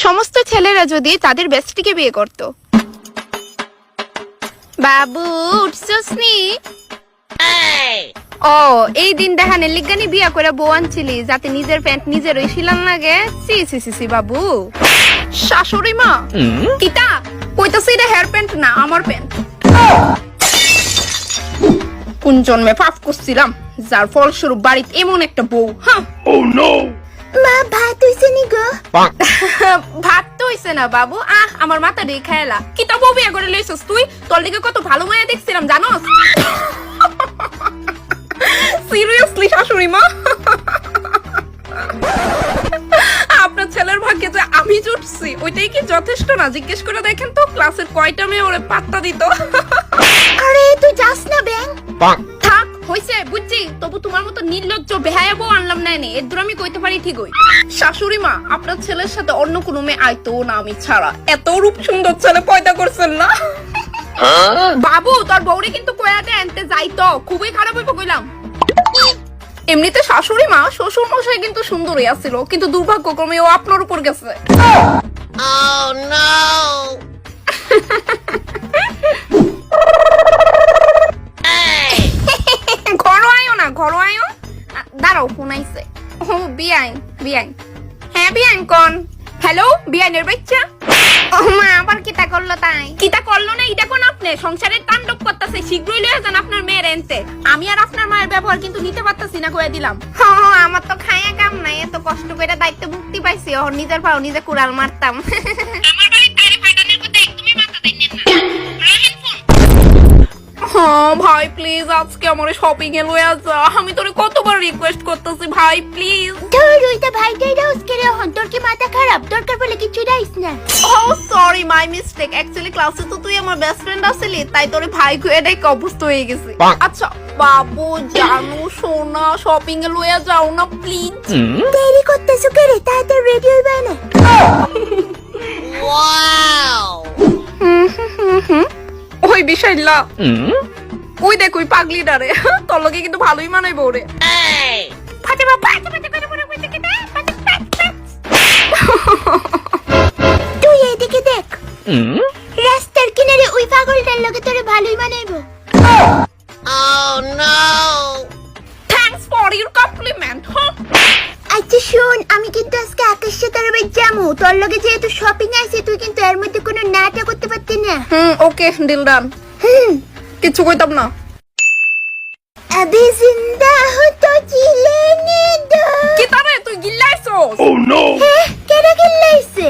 সমস্ত ছেলেরা যদি তাদের বেস্টিকে বিয়ে করত। বাবু উঠছস নি? ও এই দিন দেখানের লিগানি বিয়া করে বউ আনছিলি যাতে নিজের প্যান্ট নিজের ওই শিলান লাগে। সি সি সি সি বাবু শাশুড়ি মা কিতা কইতাছে এটা হেয়ার প্যান্ট না আমার প্যান্ট। কোন জন্মে পাপ করছিলাম যার ফলস্বরূপ বাড়িতে এমন একটা বউ। হ্যাঁ মা ভাত হইছে নি গো? ভাত তো হইছে না বাবু। আমার মাথা দিয়ে খেলা কিতা বউ বিয়া করে লইছস তুই? তোর দিকে কত ভালো মায়া দেখছিলাম জানোস? সিরিয়াসলি শাশুড়ি মা আপনার ছেলের ভাগ্যে যে আমি জুটছি ওইটাই কি যথেষ্ট না? জিজ্ঞেস করে দেখেন তো ক্লাসের কয়টা মেয়ে ওরে পাত্তা দিত। আরে তুই যাস না ব্যাং। থাক হইছে বুঝছি, তবু তোমার মতো নির্লজ্জ বেহায়া বউ আনলাম না এনে। এর দূর আমি কইতে পারি ঠিকই শাশুড়ি মা আপনার ছেলের সাথে অন্য কোনো মেয়ে আইতো না আমি ছাড়া। এত রূপ সুন্দর ছেলে পয়দা করছেন না বাবু। তোর বউরে কিন্তু কয়াতে আনতে যাইতো, খুবই খারাপ হইব কইলাম। এমনিতে শাশুড়ি মা শ্বশুর মশাই কিন্তু সুন্দরই আছিল, কিন্তু দুর্ভাগ্যক্রমে ও আপনার উপর গেছে। ঘর আয়ো না, ঘর আয়ো। দাঁড়াও ফোন আইছে। ও বিআইন বিআইন। হ্যাঁ বিআইন কোন? হ্যালো বিআইনের বাচ্চা। ও মা আবার কিতা করলো? তাই কিতা করলো না এটা কোন? আপনি সংসারের তাণ্ডব করতেছে, শীঘ্রই লয়ে যান আপনার মেয়ের এনতে। আমি আর আপনার মায়ের ব্যবহার কিন্তু নিতে পারতাছি না, কয়ে দিলাম। হ্যাঁ আমার তো খায়া কাম নাই, এত কষ্ট করে দায়িত্ব মুক্তি পাইছি, ওর নিজের পাও নিজে কুড়াল মারতাম। আমার বাড়ির বাইরে ফাটানোর কথা একদমই মাথা দেন না। হ্যাঁ ভাই প্লিজ আজকে আমার শপিং এ লয়ে যা। আমি তোরে কতবার রিকোয়েস্ট করতেছি ভাই প্লিজ। ধুর ওইটা ভাইটাই রোজ করে হন, তোর কি মাথা খারাপ? দরকার বলে কিছু রাইস না। ও সরি মাই মিস্টেক। অ্যাকচুয়ালি ক্লাসে তো তুই আমার বেস্ট ফ্রেন্ড আসলি, তাই তোরে ভাই কয়ে ডাইকে অভ্যস্ত হয়ে গেছি। আচ্ছা বাবু জানু সোনা শপিং এ লয়ে যাও না প্লিজ। দেরি করতেছো কে রে? তাড়াতাড়ি রেডি হইবা না। Wow! ওই বিষয়লা ওই দেখ ওই পাগলি ডারে তোর লগে কিন্তু ভালোই মানাইবো রে। Hey! ফাতেমা ফাতেমা ফাতেমা তুই এদিকে দেখ, রাস্তার কিনারে ওই পাগলটার লগে তোরে ভালোই মানাইবো। Oh no! Thanks for your compliment. আচ্ছা শোন, আমি কিন্তু আজকে আকাশের তরফে যাবো। তোর লগে যেহেতু শপিং আছে, তুই কিন্তু এর মধ্যে কোনো নাটক করতে পারতি না। Okay deal done. কিছু কইতাম না। अभी जिंदा हो तो जी लेने दो। কি তারে তুই গিল্লাইছস? Oh no! কেডা গিল্লাইছে?